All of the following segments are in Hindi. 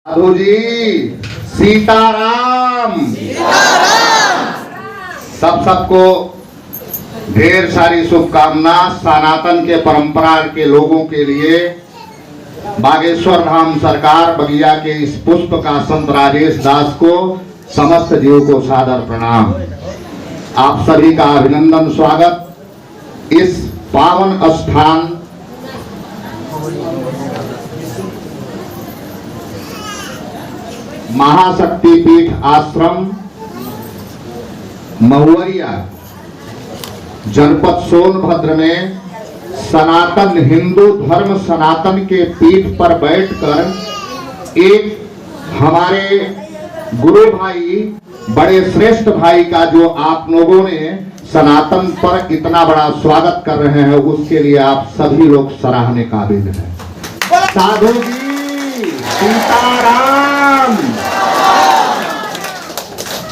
साधु जी सीताराम। सबको ढेर सारी शुभकामना। सनातन के परंपरा के लोगों के लिए बागेश्वर धाम सरकार बगिया के इस पुष्प का संत राजेश दास को समस्त जीव को सादर प्रणाम। आप सभी का अभिनंदन स्वागत। इस पावन स्थान महाशक्ति पीठ आश्रम महुवरिया जनपद सोनभद्र में सनातन हिंदू धर्म सनातन के पीठ पर बैठकर एक हमारे गुरु भाई बड़े श्रेष्ठ भाई का जो आप लोगों ने सनातन पर इतना बड़ा स्वागत कर रहे हैं, उसके लिए आप सभी लोग सराहने काबिल हैं। साधु जी सीताराम।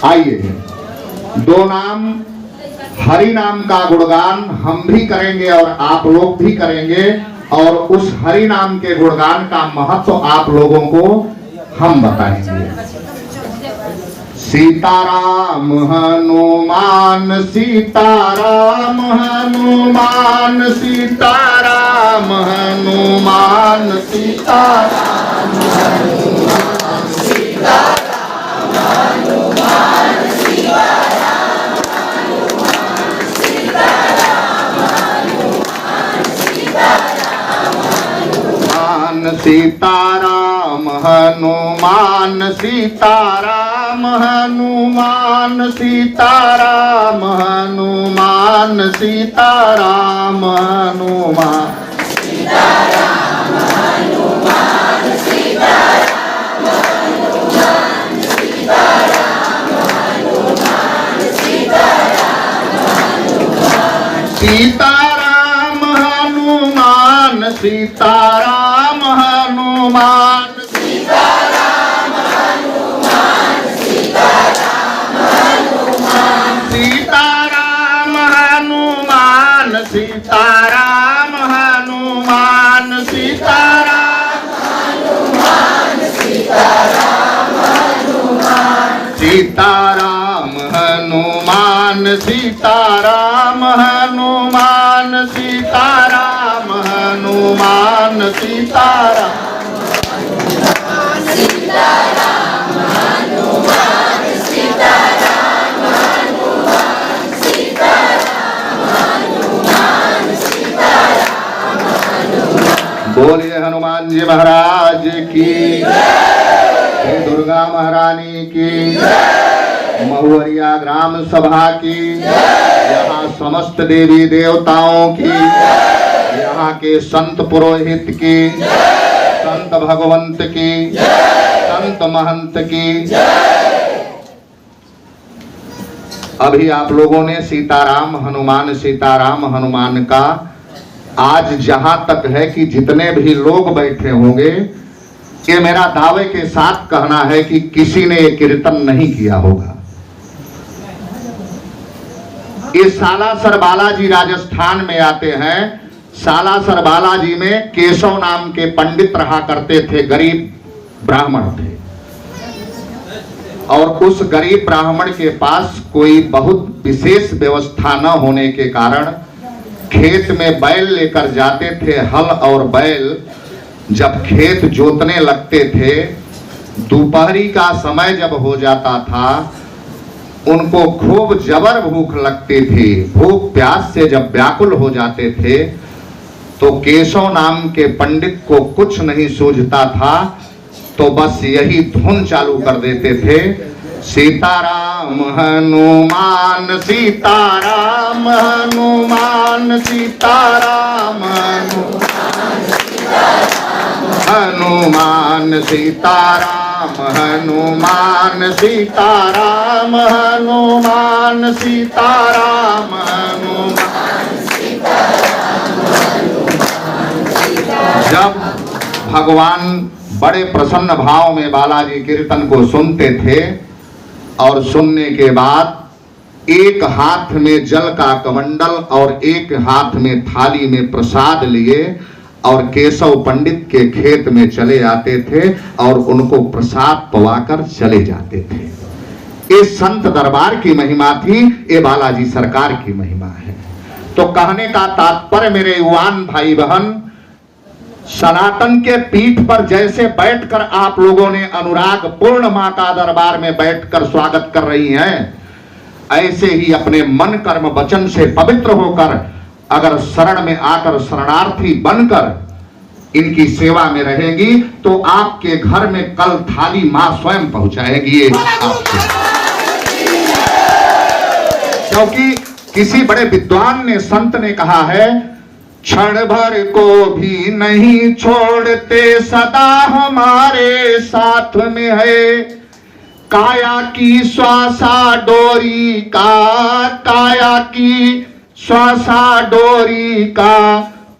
आइए, दो नाम हरि नाम का गुणगान हम भी करेंगे और आप लोग भी करेंगे, और उस हरि नाम के गुणगान का महत्व आप लोगों को हम बताएंगे। सीताराम हनुमान सीताराम हनुमान सीताराम हनुमान सीताराम हनुमान सीताराम सीताराम हनुमान सीताराम हनुमान सीताराम हनुमान सीताराम हनुमान सीताराम हनुमान सीताराम हनुमान सीताराम हनुमान सीताराम हनुमान सीताराम हनुमान सीताराम हनुमान सीताराम हनुमान सीताराम हनुमान सीताराम हनुमान सीताराम हनुमान सीताराम हनुमान सीताराम हनुमान सीताराम हनुमान सीताराम हनुमान सीताराम सीताराम हनुमान सीताराम हनुमान सीताराम हनुमान सीताराम हनुमान। बोलिए हनुमान जी महाराज की, श्री दुर्गा महारानी की, महुवरिया ग्राम सभा की, यहाँ समस्त देवी देवताओं की, यहाँ के संत पुरोहित की, संत भगवंत की, संत महंत की। अभी आप लोगों ने सीताराम हनुमान का आज जहां तक है कि जितने भी लोग बैठे होंगे, ये मेरा दावे के साथ कहना है कि किसी ने ये कीर्तन नहीं किया होगा। ये सालासर बालाजी राजस्थान में आते हैं। सालासर बालाजी में केशव नाम के पंडित रहा करते थे, गरीब ब्राह्मण थे, और उस गरीब ब्राह्मण के पास कोई बहुत विशेष व्यवस्था न होने के कारण खेत में बैल लेकर जाते थे। हल और बैल जब खेत जोतने लगते थे, दोपहरी का समय जब हो जाता था, उनको खूब जबर भूख लगती थी। भूख प्यास से जब व्याकुल हो जाते थे तो केशव नाम के पंडित को कुछ नहीं सूझता था, तो बस यही धुन चालू कर देते थे, सीताराम हनुमान सीताराम हनुमान सीताराम हनुमान सीताराम हनुमान सीताराम हनुमान सीताराम हनुमान। जब भगवान बड़े प्रसन्न भाव में बालाजी कीर्तन को सुनते थे, और सुनने के बाद एक हाथ में जल का कमंडल और एक हाथ में थाली में प्रसाद लिए और केशव पंडित के खेत में चले जाते थे और उनको प्रसाद पवाकर चले जाते थे। ये संत दरबार की महिमा थी, ये बालाजी सरकार की महिमा है। तो कहने का तात्पर्य मेरे युवान भाई बहन, सनातन के पीठ पर जैसे बैठकर आप लोगों ने अनुराग पूर्ण मां का दरबार में बैठकर स्वागत कर रही हैं, ऐसे ही अपने मन कर्म वचन से पवित्र होकर अगर शरण में आकर शरणार्थी बनकर इनकी सेवा में रहेंगी तो आपके घर में कल थाली मां स्वयं पहुंचाएगी। ये क्योंकि किसी बड़े विद्वान ने, संत ने कहा है, क्षण भर को भी नहीं छोड़ते, सदा हमारे साथ में है। काया की श्वासा डोरी का, काया की श्वासा डोरी का,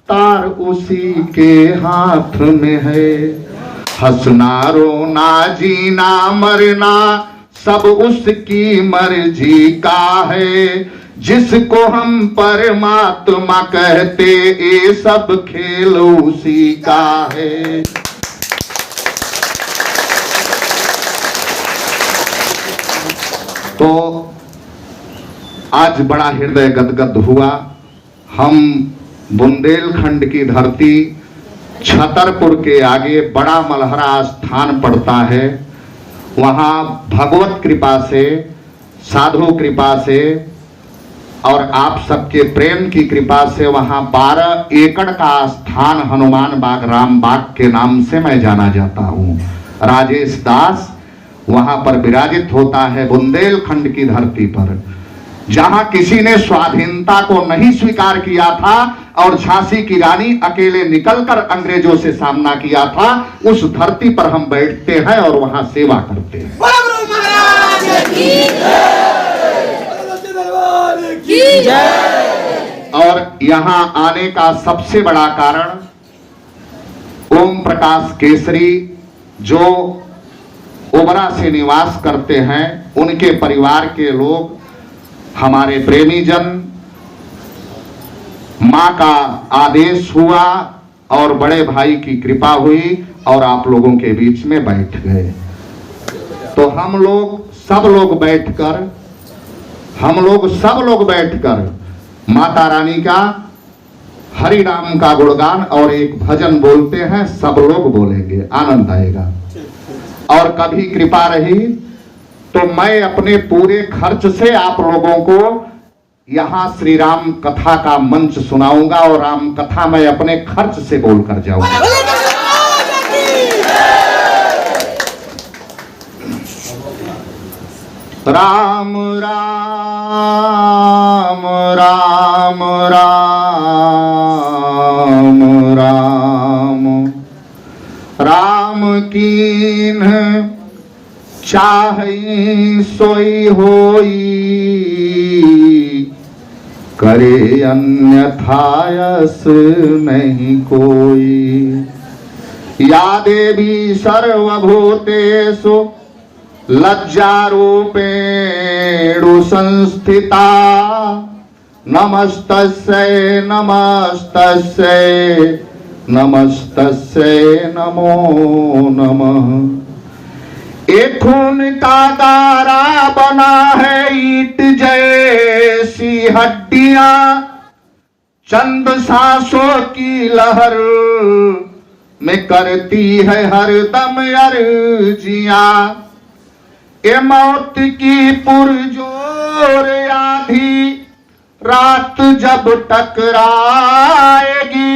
तार उसी के हाथ में है। हंसना रोना जीना मरना सब उसकी मर्जी का है। जिसको हम परमात्मा कहते, ये सब खेल उसी का है। तो आज बड़ा हृदय गदगद हुआ। हम बुंदेलखंड की धरती छतरपुर के आगे बड़ा मलहरा स्थान पड़ता है। वहां भगवत कृपा से, साधु कृपा से और आप सबके प्रेम की कृपा से वहां 12 एकड़ का स्थान हनुमान बाग, राम बाग के नाम से मैं जाना जाता हूं। राजेश दास वहां पर विराजित होता है बुंदेलखंड की धरती पर, जहां किसी ने स्वाधीनता को नहीं स्वीकार किया था और झांसी की रानी अकेले निकलकर अंग्रेजों से सामना किया था। उस धरती पर हम बैठते हैं और वहां सेवा करते हैं। और यहां आने का सबसे बड़ा कारण ओम प्रकाश केसरी जो ओबरा से निवास करते हैं, उनके परिवार के लोग, हमारे प्रेमी जन, मां का आदेश हुआ और बड़े भाई की कृपा हुई और आप लोगों के बीच में बैठ गए। तो हम लोग सब लोग बैठकर माता रानी का, हरि नाम का गुणगान और एक भजन बोलते हैं। सब लोग बोलेंगे, आनंद आएगा। और कभी कृपा रही तो मैं अपने पूरे खर्च से आप लोगों को यहां श्री राम कथा का मंच सुनाऊंगा और राम कथा मैं अपने खर्च से बोलकर जाऊंगा। राम राम राम राम राम राम कीन्ह चाहि सोई होई, करे अन्यथा यस नहीं कोई। या देवी सर्वभूतेषु लज्जारूपेणु संस्थिता, नमस्तस्यै नमस्तस्यै नमस्तस्यै नमो नमः। एक खून का गारा बना है ईंट जैसी हड्डियां, चंद सांसों की लहर में करती है हरदम अर्जियां। ये मौत की पुरजोर आधी रात जब टकराएगी,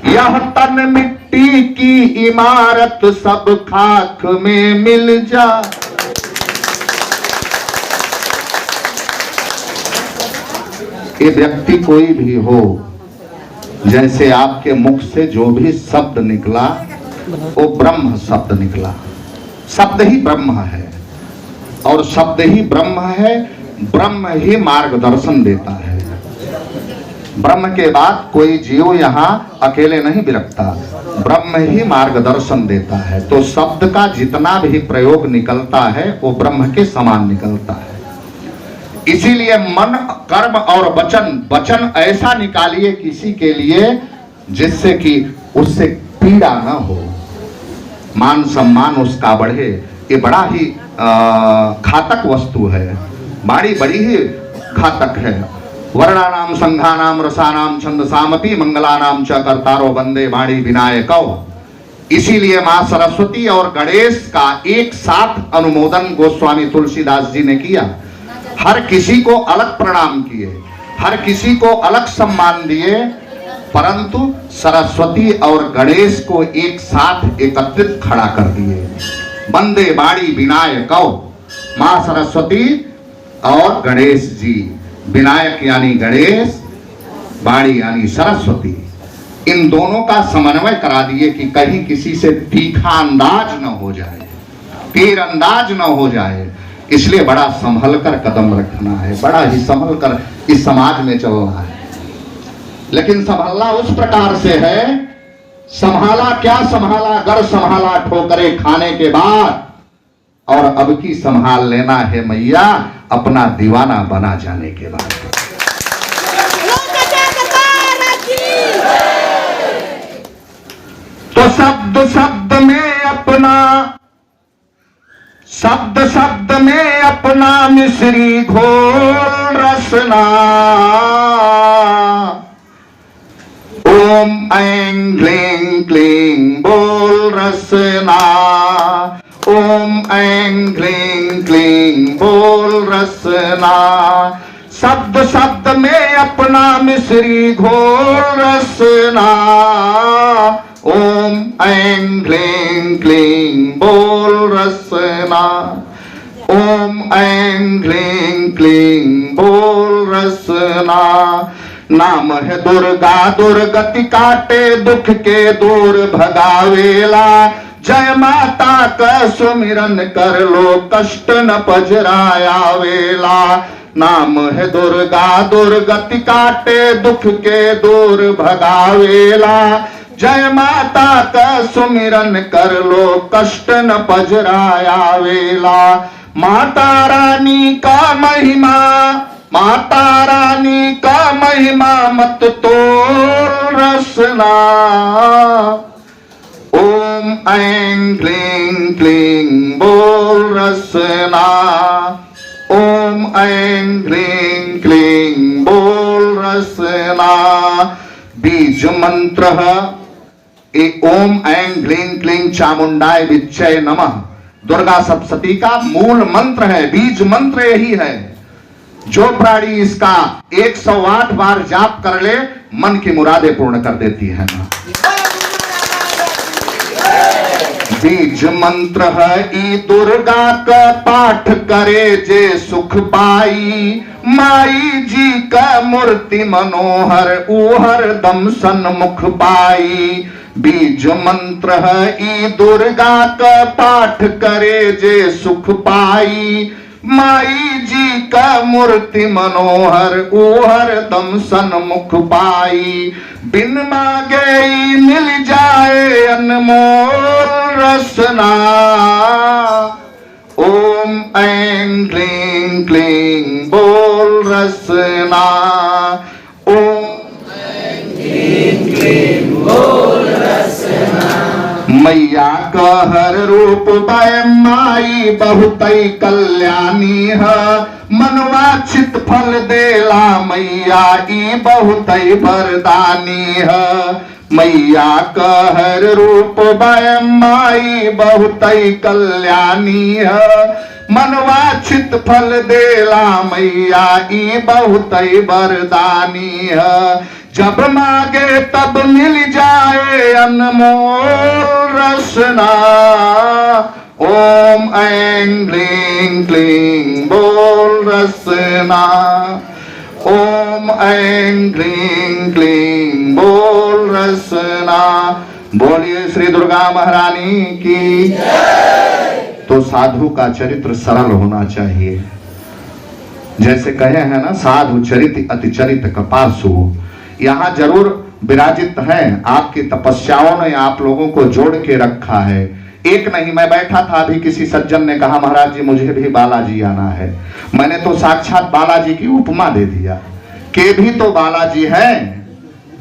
यह तन मिट्टी की इमारत सब खाक में मिल जा। ये व्यक्ति कोई भी हो, जैसे आपके मुख से जो भी शब्द निकला वो ब्रह्म शब्द निकला। शब्द ही ब्रह्म है और शब्द ही ब्रह्म है। ब्रह्म ही मार्गदर्शन देता है। ब्रह्म के बाद कोई जीव यहाँ अकेले नहीं बिरकता, ब्रह्म ही मार्गदर्शन देता है। तो शब्द का जितना भी प्रयोग निकलता है वो ब्रह्म के समान निकलता है। इसीलिए मन, कर्म और वचन ऐसा निकालिए किसी के लिए जिससे कि उससे पीड़ा न हो, मान सम्मान उसका बढ़े। ये बड़ा ही घातक वस्तु है, बाड़ी बड़ी ही घातक है। वर्णानाम संघानाम रसानाम छंदसामपि मंगलानाम च कर्तारो वंदे वाणी विनायकौ। इसीलिए मां सरस्वती और गणेश का एक साथ अनुमोदन गोस्वामी तुलसीदास जी ने किया। हर किसी को अलग प्रणाम किए, हर किसी को अलग सम्मान दिए, परंतु सरस्वती और गणेश को एक साथ एकत्रित खड़ा कर दिए। वंदे वाणी विनायकौ, मां सरस्वती और गणेश जी, विनायक यानी गणेश, वाणी यानी सरस्वती, इन दोनों का समन्वय करा दिए कि कहीं किसी से तीखा अंदाज न हो जाए, तीर अंदाज न हो जाए। इसलिए बड़ा संभल कर कदम रखना है, बड़ा ही संभल कर इस समाज में चलना है। लेकिन संभालना उस प्रकार से है, संभाला क्या संभाला, गर संभाला ठोकरे खाने के बाद, और अब की संभाल लेना है मैया अपना दीवाना बना जाने के बाद। तो शब्द शब्द में अपना, शब्द शब्द में अपना मिश्री घोल रसना। ओम ऐं क्लीं क्लीं बोल रसना, ओम ऐं क्लीं क्लीं बोल रसना। शब्द शब्द में अपना मिश्री घोल रसना। ओम ऐं क्लीं क्लीं बोल रसना, ओम ऐं क्लीं क्लीं बोल रसना। नाम है दुर्गा, दुर्गति काटे दुख के दूर भगावेला। जय माता का सुमिरन कर लो कष्ट न पजरायावेला। नाम है दुर्गा, दुर्गति काटे दुख के दूर भगावेला। जय माता का सुमिरन कर लो कष्ट न पजरायावेला। माता रानी का महिमा, माता रानी का महिमा मत तोल रसना। ओम ऐं क्लीं क्लीं बोल रसना, ओम ऐं क्लीं क्लीं बोल रसना। बीज मंत्र ओम ऐं क्लीं क्लीं चामुंडाय विच्चय नमः दुर्गा सप्तशती का मूल मंत्र है, बीज मंत्र यही है। जो प्राणी इसका 108 बार जाप कर ले मन की मुरादें पूर्ण कर देती है ना। बीज मंत्र है ई दुर्गा का पाठ करे जे सुख पाई। माई जी का मूर्ति मनोहर ऊहर दम सन्मुख पाई। बीज मंत्र है ई दुर्गा का पाठ करे जे सुख पाई। माई जी का मूर्ति मनोहर ऊहर दम सन्मुख पाई। बिन मांगे मिल जाए अनमोल रसना। ओम ऐं क्लीं क्लीं बोल रसना। ओम ऐं क्लीं क्लीं बोल रसना। मैया का हर रूप पाए माई बहुत कल्याणी है। मनवांछित फल देला मैया ई बहुत वरदानी है। मैया का हर रूप पाए माई बहुत कल्याणी है। मनवांछित फल देला मैया ई बहुत वरदानी है। जब मांगे तब मिल जाए अनमोल रसना। ओम ऐं क्लीं क्लीं बोल रसना। ओम ऐं क्लीं क्लीं बोल रसना। बोलिए श्री दुर्गा महारानी की। तो साधु का चरित्र सरल होना चाहिए। जैसे कहे हैं ना, साधु चरित अति चरित कपासु। यहाँ जरूर विराजित है, आपकी तपस्याओं ने आप लोगों को जोड़ के रखा है। एक नहीं, मैं बैठा था अभी, किसी सज्जन ने कहा महाराज जी मुझे भी बालाजी आना है। मैंने तो साक्षात बालाजी की उपमा दे दिया, के भी तो बालाजी हैं।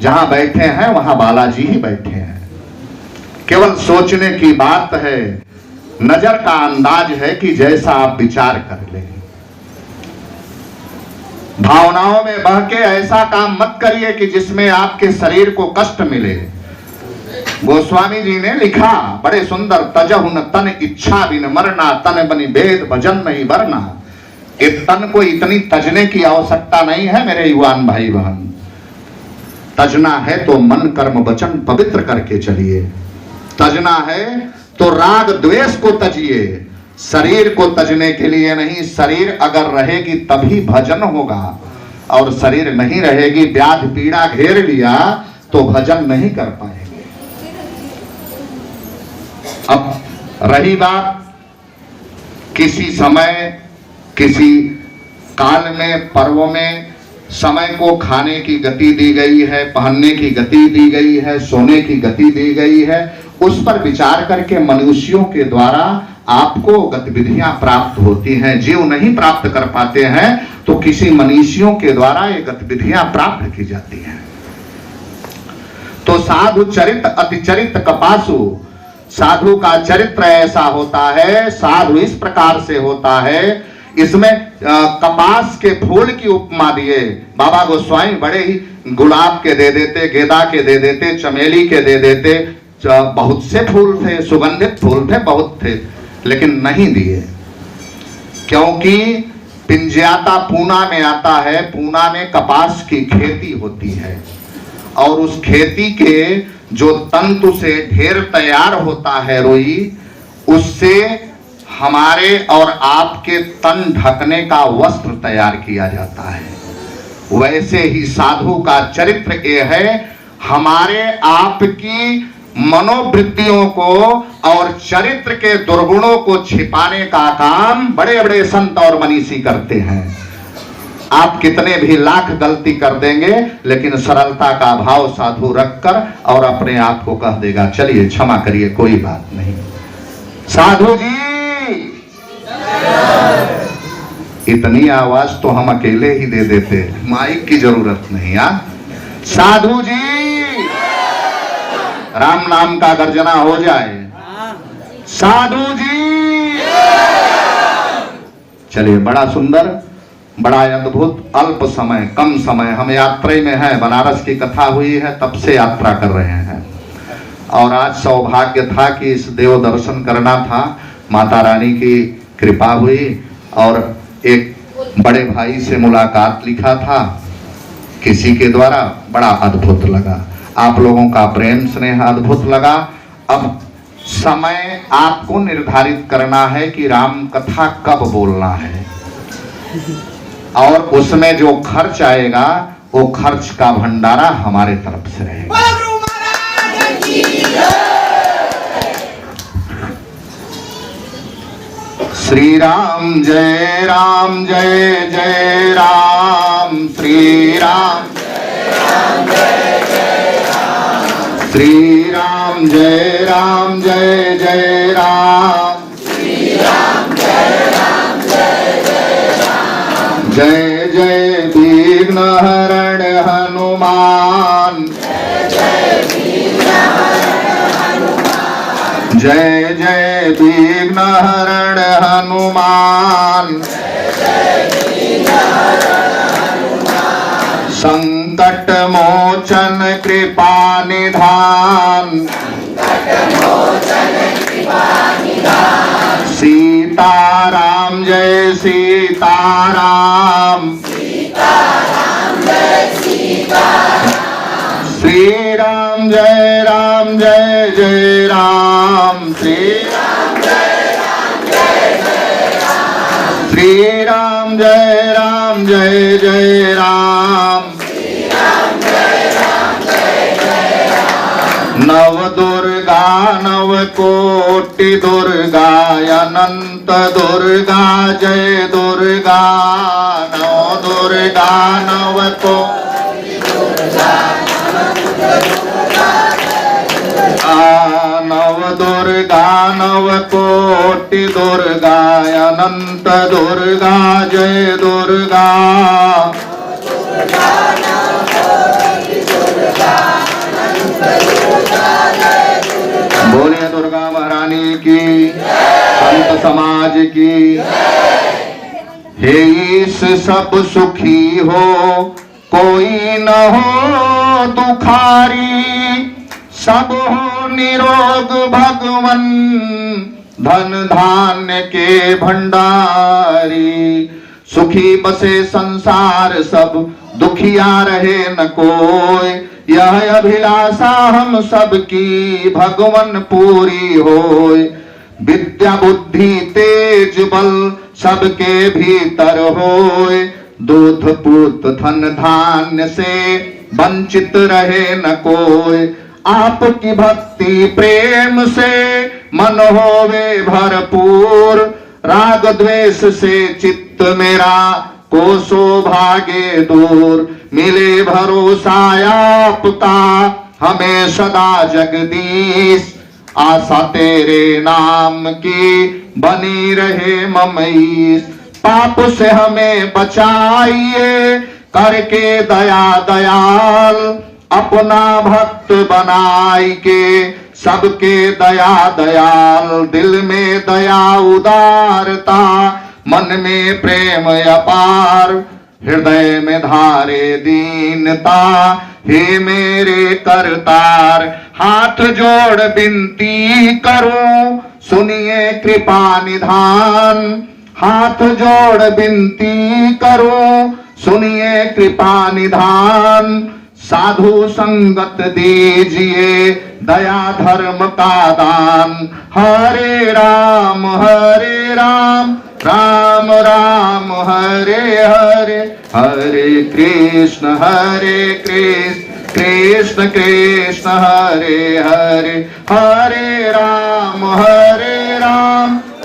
जहां बैठे हैं वहां बालाजी ही बैठे हैं। केवल सोचने की बात है, नजर का अंदाज है कि जैसा आप विचार कर लें। भावनाओं में बह के ऐसा काम मत करिए कि जिसमें आपके शरीर को कष्ट मिले। गोस्वामी जी ने लिखा बड़े सुंदर, तजहुन तन इच्छा बिन मरना, तन बनी वेद भजन नहीं वरना। इस तन को इतनी तजने की आवश्यकता नहीं है मेरे युवान भाई बहन। तजना है तो मन कर्म वचन पवित्र करके चलिए। तजना है तो राग द्वेष को तजिए, शरीर को तजने के लिए नहीं। शरीर अगर रहेगी तभी भजन होगा, और शरीर नहीं रहेगी, व्याधि पीड़ा घेर लिया तो भजन नहीं कर पाएंगे। अब रही बात किसी समय, किसी काल में, पर्वों में समय को खाने की गति दी गई है, पहनने की गति दी गई है, सोने की गति दी गई है। उस पर विचार करके मनुष्यों के द्वारा आपको गतिविधियां प्राप्त होती हैं। जीव नहीं प्राप्त कर पाते हैं तो किसी मनुष्यों के द्वारा ये गतिविधियां प्राप्त की जाती हैं। तो साधु चरित अतिचरित कपासु, साधु का चरित्र ऐसा होता है, साधु इस प्रकार से होता है। इसमें कपास के फूल की उपमा दिए बाबा गोस्वामी। बड़े ही गुलाब के दे देते, गेंदा के दे देते, चमेली के दे देते, बहुत से फूल थे, सुगंधित फूल थे, बहुत थे, लेकिन नहीं दिए। क्योंकि पिंजयाता पूना में आता है, पूना में कपास की खेती होती है, और उस खेती के जो तंतु से ढेर तैयार होता है रोई, उससे हमारे और आपके तन ढकने का वस्त्र तैयार किया जाता है। वैसे ही साधु का चरित्र ये है, हमारे आपकी मनोवृत्तियों को और चरित्र के दुर्गुणों को छिपाने का काम बड़े बड़े संत और मनीषी करते हैं। आप कितने भी लाख गलती कर देंगे, लेकिन सरलता का भाव साधु रखकर और अपने आप को कह देगा, चलिए क्षमा करिए, कोई बात नहीं। साधु जी इतनी आवाज तो हम अकेले ही दे देते, माइक की जरूरत नहीं। साधु जी राम नाम का गर्जना हो जाए। साधु जी चलिए, बड़ा सुंदर, बड़ा अद्भुत, अल्प समय, कम समय, हम यात्रा में हैं। बनारस की कथा हुई है, तब से यात्रा कर रहे हैं, और आज सौभाग्य था कि इस देव दर्शन करना था। माता रानी की कृपा हुई, और एक बड़े भाई से मुलाकात लिखा था किसी के द्वारा, बड़ा अद्भुत लगा। आप लोगों का प्रेम स्नेह अद्भुत लगा। अब समय आपको निर्धारित करना है कि राम कथा कब बोलना है, और उसमें जो खर्च आएगा वो खर्च का भंडारा हमारे तरफ से रहेगा। श्री राम जय राम, जय जय राम, श्री राम श्री राम जय राम, जय जय राम, श्री राम जय राम, जय जय राम। जय जय विघ्न हरण हनुमान, जय जय विघ्न हरण हनुमान, संकट मोचन कृपा निधान, सीताराम जय सीताराम, श्री राम जय राम, जय जय राम, श्री राम जय राम, जय जय राम, श्री राम जय राम, जय जय राम, नव दुर्गा नव कोटि दुर्गा, अनंत दुर्गा जय दुर्गा, नव दुर्गा नव कोटि दुर्गा, नव दुर्गा नव कोटि दुर्गा, अनंत दुर्गा जय दुर्गा, की, संत समाज की। हे ईश सब सुखी हो, कोई न हो दुखारी, सब हो निरोग भगवन, धन धान्य के भंडारी। सुखी बसे संसार सब, दुखिया रहे न कोई, यह अभिलाषा हम सबकी भगवन पूरी होय। विद्या बुद्धि तेज बल सबके भीतर होय, दूध पूत धन धान्य से वंचित रहे न कोई। आपकी भक्ति प्रेम से मन होवे भरपूर, राग द्वेष से चित्त मेरा कोसो भागे दूर। मिले भरोसा आपका हमें सदा जगदीश, आशा तेरे नाम की बनी रहे ममईश। पाप से हमें बचाइए करके दया दयाल, अपना भक्त बनाई के सबके दया दयाल। दिल में दया उदारता, मन में प्रेम अपार, हृदय में धारे दीनता, हे मेरे करतार। हाथ जोड़ विनती करूं, सुनिए कृपा निधान। हाथ जोड़ विनती करूं, सुनिए कृपा निधान। साधु संगत दीजिए, दया धर्म का दान। हरे राम राम राम हरे हरे, हरे कृष्ण कृष्ण कृष्ण हरे हरे। हरे राम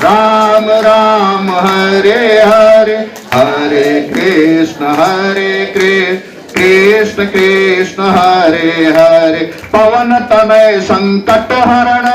राम राम हरे हरे, हरे कृष्ण कृष्ण कृष्ण हरे हरे। पवन तनय संकट हरण,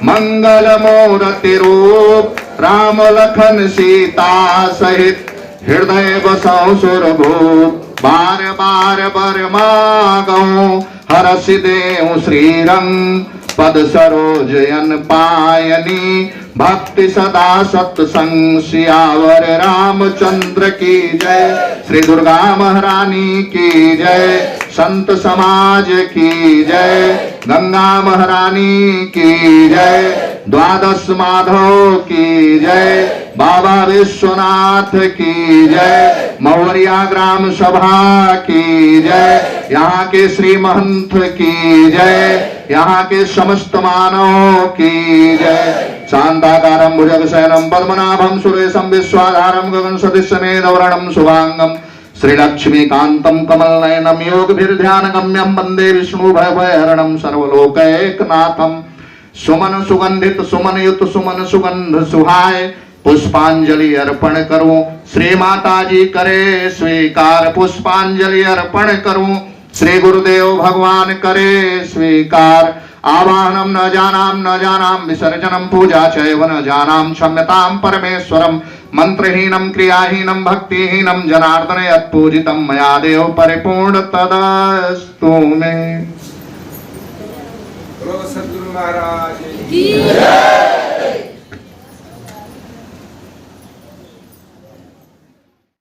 मंगल मूर्ति रूप, राम लखन सीता सहित हृदय बसौ सुरभूप। बार बार बर मागऊं, हरष देऊं श्रीरंग, पद सरोज अन पायनी, भक्ति सदा सत्संग। सियावर रामचंद्र की जय, श्री दुर्गा महारानी की जय, संत समाज की जय, गंगा महारानी की जय, द्वादश माधव की जय, बाबा विश्वनाथ की जय, मौर्या ग्राम सभा की जय, यहाँ के श्री महंत की जय, यहाँ के समस्त मानव की जय। शांताकारं भुजगशयनं पद्मनाभं सुरेशं विश्वाधारं गगन सदृशमेधवर्णं शुभांगं, श्रीलक्ष्मीकान्तं कमलनयनं योगभिर्ध्यानगम्यं वन्दे विष्णु भयभयहरणं सर्वलोकैकनाथं। सुमन सुगंधित सुमन युत सुमन सुगंध सुहाय, पुष्पांजलि अर्पण करूं, श्री माता जी करे स्वीकार। पुष्पांजलि अर्पण करूं, श्री गुरुदेव भगवान करे स्वीकार। आवाहनम न जानाम विसर्जनम पूजा चैव न जानाम, क्षम्यताम परमेश्वरम। मंत्रहीनम क्रियाहीनम भक्तिहीनम जनार्दन यत्पूजितम मया देव परिपूर्ण तदस्तु मे। सद्गुरु महाराज की जय।